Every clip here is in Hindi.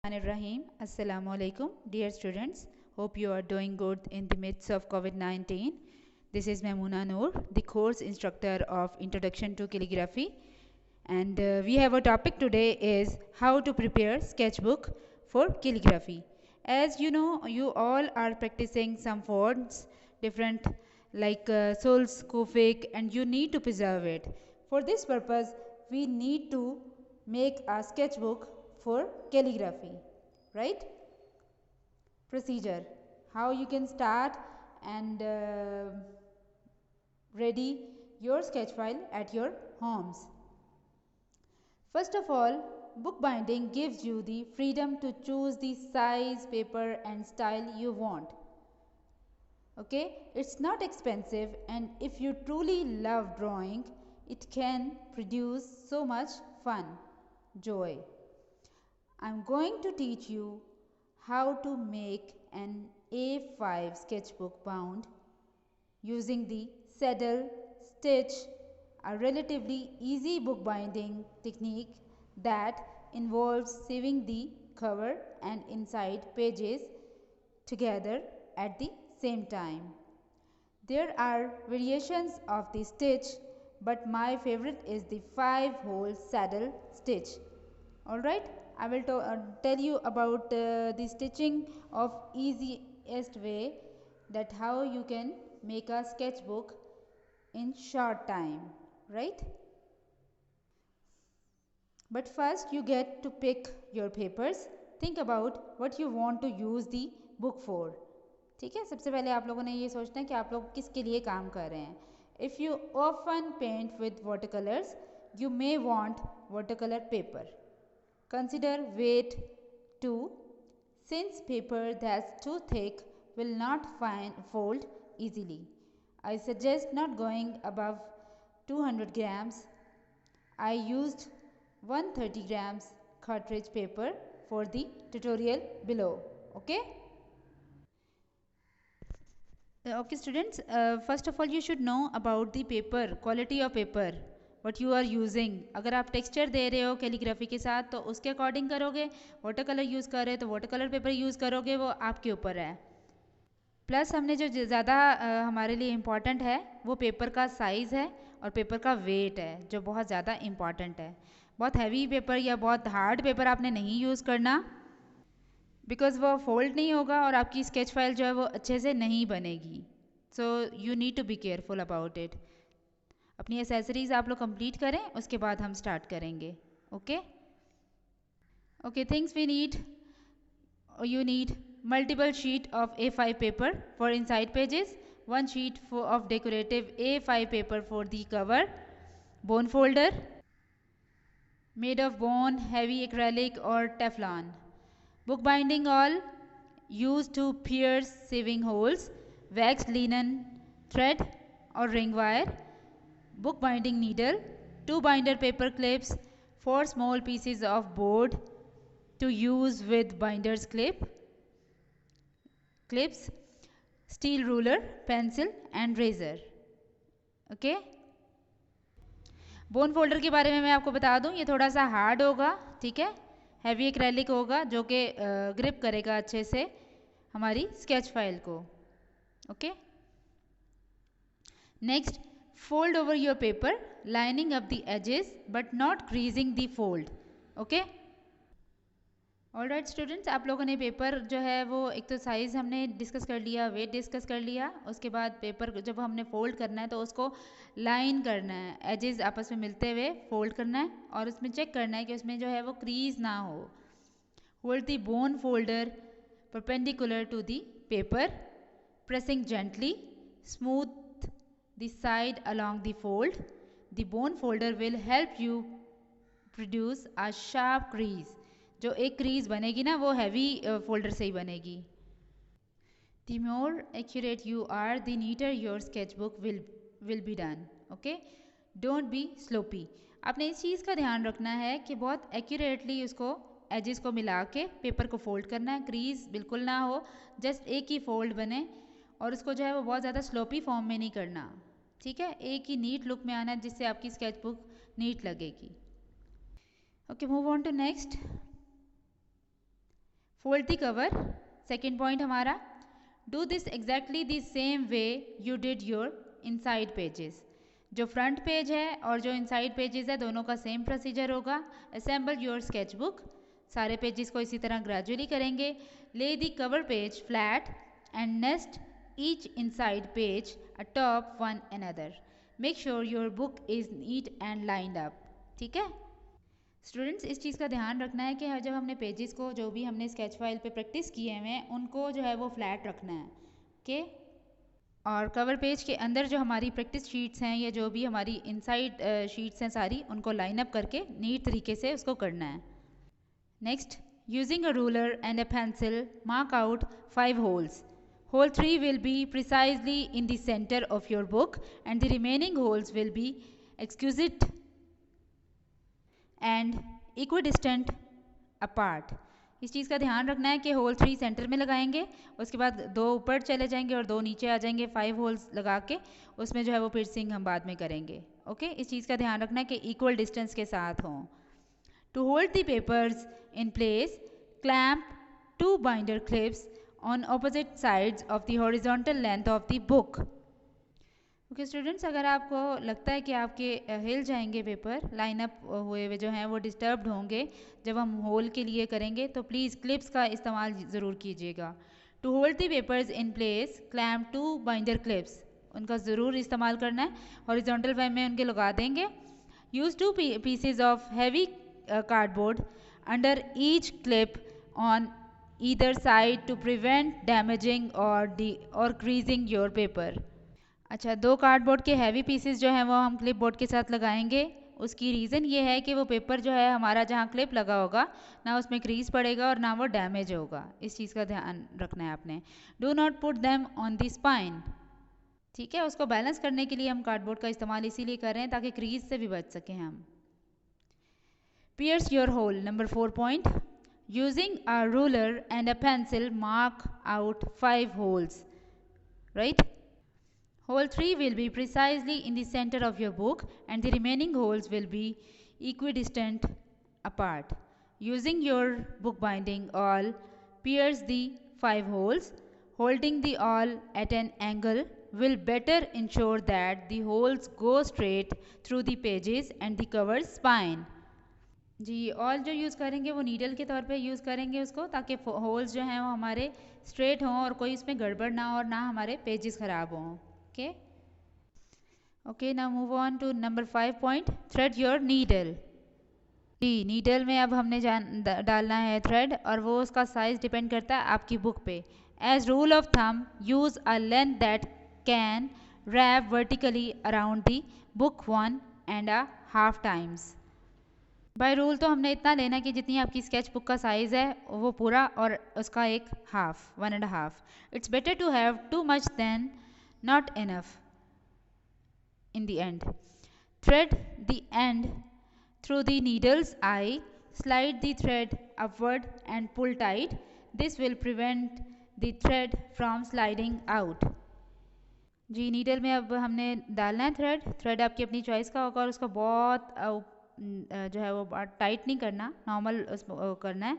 Rahim. Assalamu alaikum, dear students. Hope you are doing good in the midst of COVID-19. This is Maimuna Noor, the course instructor of Introduction to Calligraphy, and we have a topic today is how to prepare sketchbook for calligraphy. As you know, you all are practicing some fonts, different like Sols, Kufic, and you need to preserve it. For this purpose, we need to make a sketchbook for calligraphy, right? Procedure, how you can start and ready your sketch file at your homes. First of all, bookbinding gives you the freedom to choose the size, paper and style you want. Okay, it's not expensive, and if you truly love drawing, it can produce so much fun, joy. I'm going to teach you how to make an A5 sketchbook bound using the saddle stitch, a relatively easy bookbinding technique that involves sewing the cover and inside pages together at the same time. There are variations of the stitch, but my favorite is the 5-hole saddle stitch. Alright, I will tell you about the stitching of easiest way, that how you can make a sketchbook in short time, right? But first you get to pick your papers. Think about what you want to use the book for. ठीक है, सबसे पहले आप लोगों ने ये सोचना है कि आप लोग किसके लिए काम कर रहे हैं. If you often paint with watercolors, you may want watercolor paper. Consider weight too, since paper that's too thick will not fold easily. I suggest not going above 200 grams. I used 130 grams cartridge paper for the tutorial below. Okay? Okay students, first of all you should know about the paper, quality of paper, what you are using. अगर आप टेक्सचर दे रहे हो कैलीग्राफी के साथ तो उसके अकॉर्डिंग करोगे, वाटर कलर यूज़ कर रहे हो तो वाटर कलर पेपर यूज़ करोगे, वो आपके ऊपर है. प्लस हमने जो ज़्यादा हमारे लिए इम्पॉर्टेंट है वो पेपर का साइज़ है और पेपर का वेट है, जो बहुत ज़्यादा इम्पॉर्टेंट है. बहुत हैवी पेपर या बहुत हार्ड पेपर आपने नहीं यूज़ करना, बिकॉज वो फोल्ड नहीं होगा और आपकी स्केच फाइल जो है वो अच्छे से नहीं बनेगी. So you need to be careful about it. अपनी एसेसरीज आप लोग कंप्लीट करें, उसके बाद हम स्टार्ट करेंगे. Okay okay, things we need. You need multiple sheet of A5 paper for inside pages, one sheet of decorative A5 paper for the cover, bone folder made of bone, heavy acrylic or Teflon, bookbinding awl used to pierce sewing holes, waxed linen thread or ring wire, bookbinding needle, 2 binder paper clips, 4 small pieces of board to use with binders clips, steel ruler, pencil and razor. Okay, bone folder के बारे में मैं आपको बता दूं, ये थोड़ा सा हार्ड होगा, ठीक है, हैवी एक्रेलिक होगा जो कि ग्रिप करेगा अच्छे से हमारी स्केच फाइल को. Okay, next, fold over your paper, lining up the edges but not creasing the fold. Okay, all right students, आप लोगों ने पेपर जो है वो एक तो साइज़ हमने डिस्कस कर लिया, वेट डिस्कस कर लिया, उसके बाद पेपर जब हमने फोल्ड करना है तो उसको लाइन करना है, एजेस आपस में मिलते हुए फोल्ड करना है और उसमें चेक करना है कि उसमें जो है वो क्रीज ना हो. Hold the bone folder perpendicular to the paper, pressing gently, smooth the side along the fold. The bone folder will help you produce a sharp crease. जो एक क्रीज बनेगी ना वो हैवी फोल्डर से ही बनेगी. The more accurate you are the neater your sketchbook will be done. Okay, don't be sloppy. आपने इस चीज़ का ध्यान रखना है कि बहुत एक्यूरेटली उसको एजेस को मिला के पेपर को फोल्ड करना है, क्रीज बिल्कुल ना हो, जस्ट एक ही फोल्ड बने, और उसको जो है वो बहुत ज़्यादा स्लोपी फॉर्म में नहीं करना. ठीक है, एक ही नीट लुक में आना है जिससे आपकी स्केचबुक नीट लगेगी. Okay, move on to next. Fold the cover, second point हमारा, do this exactly the same way you did your inside pages. जो फ्रंट पेज है और जो इनसाइड पेजेस है दोनों का सेम प्रोसीजर होगा। असेंबल योर स्केच बुक, सारे पेजेस को इसी तरह ग्रेजुअली करेंगे। Lay the cover page flat and nest each inside page atop one another. Make sure your book is neat and lined up. ठीक है स्टूडेंट्स, इस चीज़ का ध्यान रखना है कि जब हमने पेजेस को जो भी हमने स्केच फाइल पे प्रैक्टिस किए हैं उनको जो है वो फ्लैट रखना है। ओके और कवर पेज के अंदर जो हमारी प्रैक्टिस शीट्स हैं या जो भी हमारी इनसाइड शीट्स हैं सारी, उनको लाइन अप करके नीट तरीके से उसको करना है। Next, using a ruler and a pencil mark out 5 holes. Hole 3 will be precisely in the center of your book and the remaining holes will be exquisite and equidistant apart. इस चीज़ का ध्यान रखना है कि होल 3 सेंटर में लगाएंगे, उसके बाद 2 ऊपर चले जाएंगे और 2 नीचे आ जाएंगे। 5 होल्स लगा के उसमें जो है वो पिर्सिंग हम बाद में करेंगे। ओके इस चीज़ का ध्यान रखना है कि इक्वल डिस्टेंस के साथ हों। To hold the papers in place, clamp 2 binder clips on opposite sides of the horizontal length of the book. Okay students, अगर आपको लगता है कि आपके हिल जाएंगे पेपर, लाइन अप हुए हुए जो हैं वो डिस्टर्ब्ड होंगे जब हम होल के लिए करेंगे, तो प्लीज़ क्लिप्स का इस्तेमाल ज़रूर कीजिएगा। To hold the papers in place, clamp 2 binder clips, उनका ज़रूर इस्तेमाल करना है। हॉरिजॉन्टल वे में उनके लगा देंगे। Use 2 pieces of heavy cardboard under each clip on either side to prevent damaging or creasing your paper. अच्छा, 2 कार्डबोर्ड के हैवी पीसेस जो हैं वो हम क्लिप बोर्ड के साथ लगाएंगे। उसकी रीज़न ये है कि वो पेपर जो है हमारा जहाँ क्लिप लगा होगा ना उसमें क्रीज पड़ेगा और ना वो डैमेज होगा। इस चीज़ का ध्यान रखना है आपने। Do not put them on the spine. ठीक है, उसको बैलेंस करने के लिए हम कार्डबोर्ड का इस्तेमाल इसीलिए कर रहे हैं ताकि क्रीज से भी बच सकें हम। Pierce your hole, number 4 point, using a ruler and a pencil mark out 5 holes, right? Hole 3 will be precisely in the center of your book and the remaining holes will be equidistant apart. Using your book binding awl, pierce the 5 holes. Holding the awl at an angle will better ensure that the holes go straight through the pages and the cover spine. जी, ऑल जो यूज़ करेंगे वो नीडल के तौर पे यूज़ करेंगे उसको, ताकि होल्स जो हैं वो हमारे स्ट्रेट हों और कोई इसमें गड़बड़ ना हो और ना हमारे पेजेस ख़राब हों। Okay okay now move on to number 5 point, thread your needle. जी, नीडल में अब हमने डालना है थ्रेड और वो उसका साइज़ डिपेंड करता है आपकी बुक पे। As rule of thumb, use a length that can wrap vertically around the book 1.5 times। By rule तो हमने इतना लेना कि जितनी आपकी स्केच बुक का साइज़ है वो पूरा और उसका एक half, 1.5। It's better to have too much than not enough in the end. Thread the end through the needle's eye, slide the thread upward and pull tight. This will prevent the thread from sliding out. जी, नीडल में अब हमने डालना है थ्रेड आपकी अपनी चॉइस का होगा और उसको बहुत जो है वो टाइट नहीं करना, नॉर्मल करना है।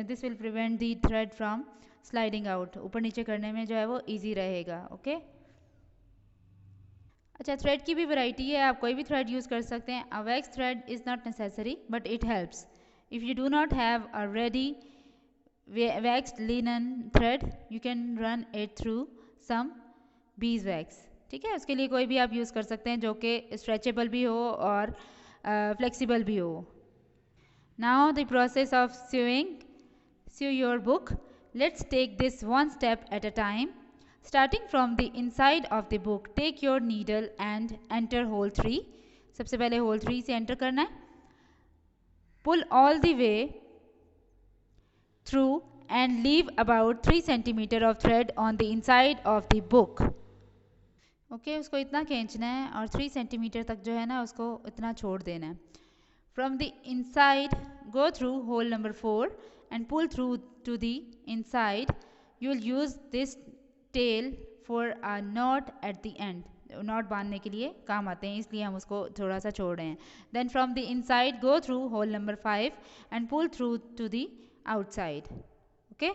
This will prevent the thread from sliding out. ऊपर नीचे करने में जो है वो इजी रहेगा। ओके अच्छा, थ्रेड की भी वैरायटी है, आप कोई भी थ्रेड यूज़ कर सकते हैं। A wax thread is not necessary but it helps. If you do not have a ready waxed linen thread, you can run it through some beeswax. ठीक है, उसके लिए कोई भी आप यूज़ कर सकते हैं जो कि स्ट्रेचेबल भी हो और flexible भी हो। Now the process of sew your book. Let's take this one step at a time. Starting from the inside of the book, take your needle and enter hole 3. सबसे पहले hole 3 से enter करना है। Pull all the way through and leave about 3 centimeter of thread on the inside of the book. Okay उसको इतना खींचना है और 3 सेंटीमीटर तक जो है ना उसको इतना छोड़ देना है। From the inside go through hole number 4 and pull through to the inside. You will use this tail for a knot at the end. Knot बांधने के लिए काम आते हैं इसलिए हम उसको थोड़ा सा छोड़ रहे हैं। Then from the inside go through hole number 5 and pull through to the outside. Okay,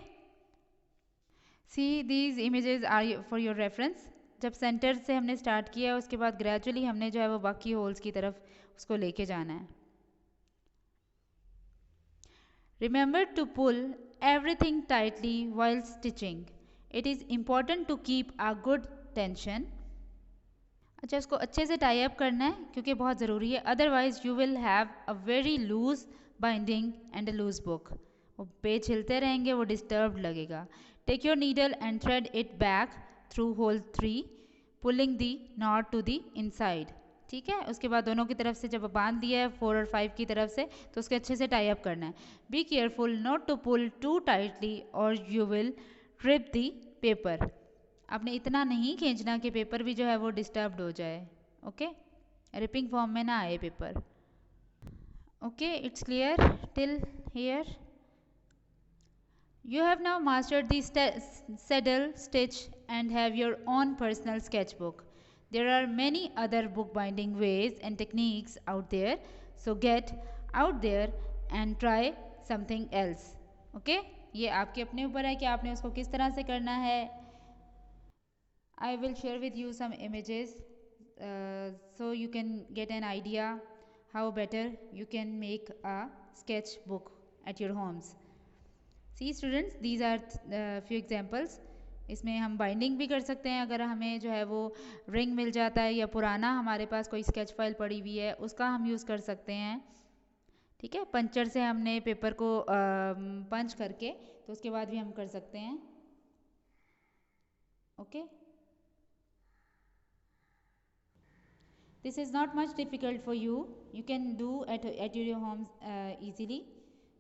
see these images are for your reference. जब सेंटर से हमने स्टार्ट किया उसके बाद ग्रेजुअली हमने जो है वो बाकी होल्स की तरफ उसको लेके जाना है। Remember to pull everything tightly while stitching. It is important to keep a good tension. अच्छा, इसको अच्छे से टाई अप करना है क्योंकि बहुत ज़रूरी है, otherwise you will have a very loose binding and a loose book. वो पेज हिलते रहेंगे, वो डिस्टर्ब लगेगा। Take your needle and thread it back through hole 3, pulling the knot to the inside. ठीक है, उसके बाद दोनों की तरफ से जब बांध दिया है 4 और 5 की तरफ से, तो उसके अच्छे से टाई अप करना है। Be careful not to pull too tightly or you will rip the paper. आपने इतना नहीं खींचना कि पेपर भी जो है वो डिस्टर्ब्ड हो जाए। ओके, रिपिंग फॉर्म में ना आए paper. Okay, it's clear till here? You have now mastered the saddle stitch and have your own personal sketchbook. There are many other bookbinding ways and techniques out there, so get out there and try something else. Okay? ये आपके अपने ऊपर है कि आपने उसको किस तरह से करना है। I will share with you some images so you can get an idea how better you can make a sketchbook at your homes. See students, these are few examples. इसमें हम बाइंडिंग भी कर सकते हैं अगर हमें जो है वो रिंग मिल जाता है या पुराना हमारे पास कोई स्केच फाइल पड़ी हुई है उसका हम यूज़ कर सकते हैं। ठीक है, पंचर से हमने पेपर को पंच करके तो उसके बाद भी हम कर सकते हैं। Okay, this is not much difficult for you, you can do at your homes easily.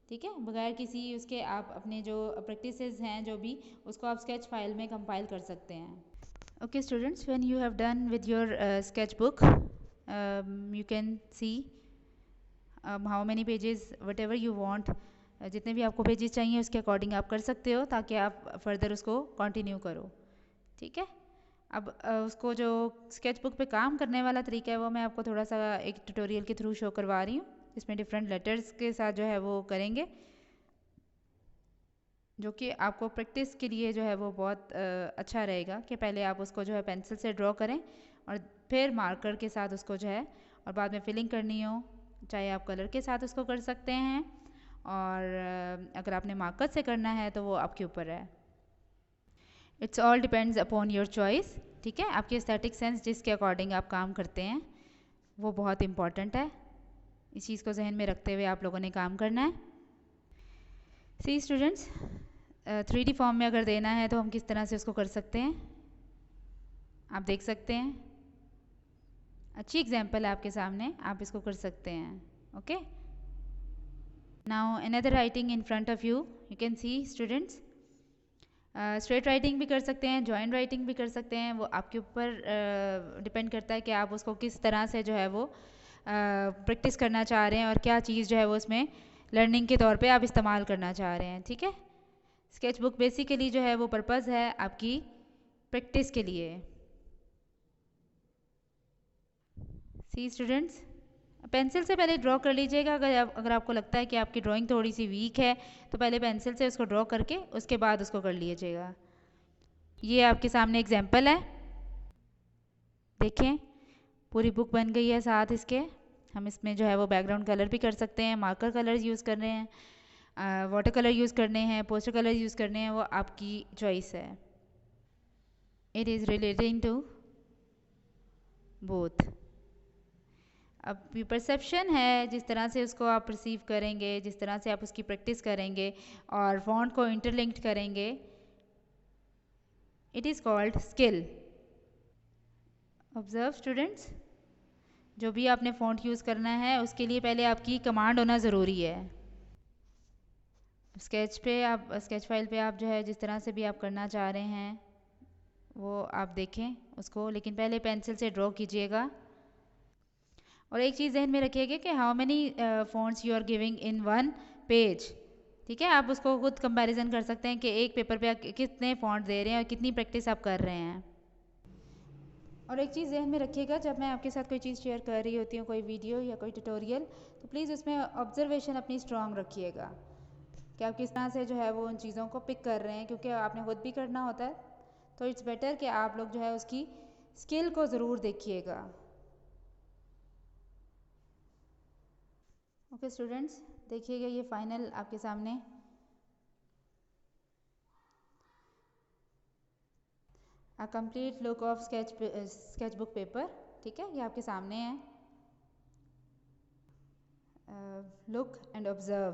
ठीक है, बगैर किसी उसके आप अपने जो प्रैक्टिसेस हैं जो भी उसको आप स्केच फाइल में कंपाइल कर सकते हैं। Okay students, when you have done with your sketch book you can see how many pages what ever you want. जितने भी आपको पेजेस चाहिए उसके अकॉर्डिंग आप कर सकते हो ताकि आप फर्दर उसको कंटिन्यू करो। ठीक है, अब उसको जो स्केच बुक पे काम करने वाला तरीका है वो मैं आपको थोड़ा सा एक ट्यूटोरियल के थ्रू शो करवा रही हूँ। इसमें डिफरेंट लेटर्स के साथ जो है वो करेंगे, जो कि आपको प्रैक्टिस के लिए जो है वो बहुत अच्छा रहेगा कि पहले आप उसको जो है पेंसिल से ड्रॉ करें और फिर मार्कर के साथ उसको जो है, और बाद में फिलिंग करनी हो चाहे आप कलर के साथ उसको कर सकते हैं, और अगर आपने मार्कर से करना है तो वो आपके ऊपर है। It's all depends upon your choice. ठीक है, आपकी एस्थेटिक सेंस जिसके अकॉर्डिंग आप काम करते हैं वो बहुत इम्पॉर्टेंट है। इस चीज़ को जहन में रखते हुए आप लोगों ने काम करना है। सी स्टूडेंट्स, 3D फॉर्म में अगर देना है तो हम किस तरह से उसको कर सकते हैं आप देख सकते हैं। अच्छी एग्जाम्पल है आपके सामने, आप इसको कर सकते हैं। Okay, now another writing in front of you, you can see students. Straight writing भी कर सकते हैं, जॉइंट राइटिंग भी कर सकते हैं, वो आपके ऊपर डिपेंड करता है कि आप उसको किस तरह से जो है वो प्रैक्टिस करना चाह रहे हैं और क्या चीज़ जो है वो उसमें लर्निंग के तौर पे आप इस्तेमाल करना चाह रहे हैं। ठीक है, स्केच बुक बेसिकली जो है वो पर्पज़ है आपकी प्रैक्टिस के लिए। सी स्टूडेंट्स, पेंसिल से पहले ड्रॉ कर लीजिएगा। अगर आपको लगता है कि आपकी ड्राइंग थोड़ी सी वीक है तो पहले पेंसिल से उसको ड्रॉ करके उसके बाद उसको कर लीजिएगा। ये आपके सामने एग्जाम्पल है, देखें पूरी बुक बन गई है। साथ इसके हम इसमें जो है वो बैकग्राउंड कलर भी कर सकते हैं, मार्कर कलर्स यूज़ कर रहे हैं, वाटर कलर यूज़ करने हैं, पोस्टर कलर यूज़ करने हैं, वो आपकी चॉइस है। It is relating to both. अब ये परसेप्शन है, जिस तरह से उसको आप परसीव करेंगे, जिस तरह से आप उसकी प्रैक्टिस करेंगे और फॉन्ट को इंटरलिंक्ड करेंगे, it is called skill. Observe students, जो भी आपने फॉन्ट यूज़ करना है उसके लिए पहले आपकी कमांड होना ज़रूरी है। स्केच फाइल पे आप जो है जिस तरह से भी आप करना चाह रहे हैं वो आप देखें उसको, लेकिन पहले पेंसिल से ड्रॉ कीजिएगा। और एक चीज़ ज़हन में रखिएगा कि how many fonts you are giving in one page. ठीक है, आप उसको खुद कंपैरिजन कर सकते हैं कि एक पेपर पे आप कितने फॉन्ट दे रहे हैं और कितनी प्रैक्टिस आप कर रहे हैं। और एक चीज़ ज़हन में रखिएगा, जब मैं आपके साथ कोई चीज़ शेयर कर रही होती हूँ, कोई वीडियो या कोई ट्यूटोरियल, तो प्लीज़ उसमें ऑब्जर्वेशन अपनी स्ट्रॉन्ग रखिएगा। कि आप किस तरह से जो है वो उन चीज़ों को पिक कर रहे हैं, क्योंकि आपने खुद भी करना होता है। तो इट्स बेटर कि आप लोग जो है उसकी स्किल को ज़रूर देखिएगा। ओके स्टूडेंट्स, देखिएगा ये फाइनल आपके सामने a complete look of sketch book paper. ठीक है, ये आपके सामने है। Look and observe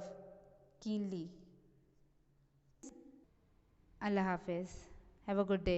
keenly. अल्लाह हाफिज़, हैव अ गुड डे।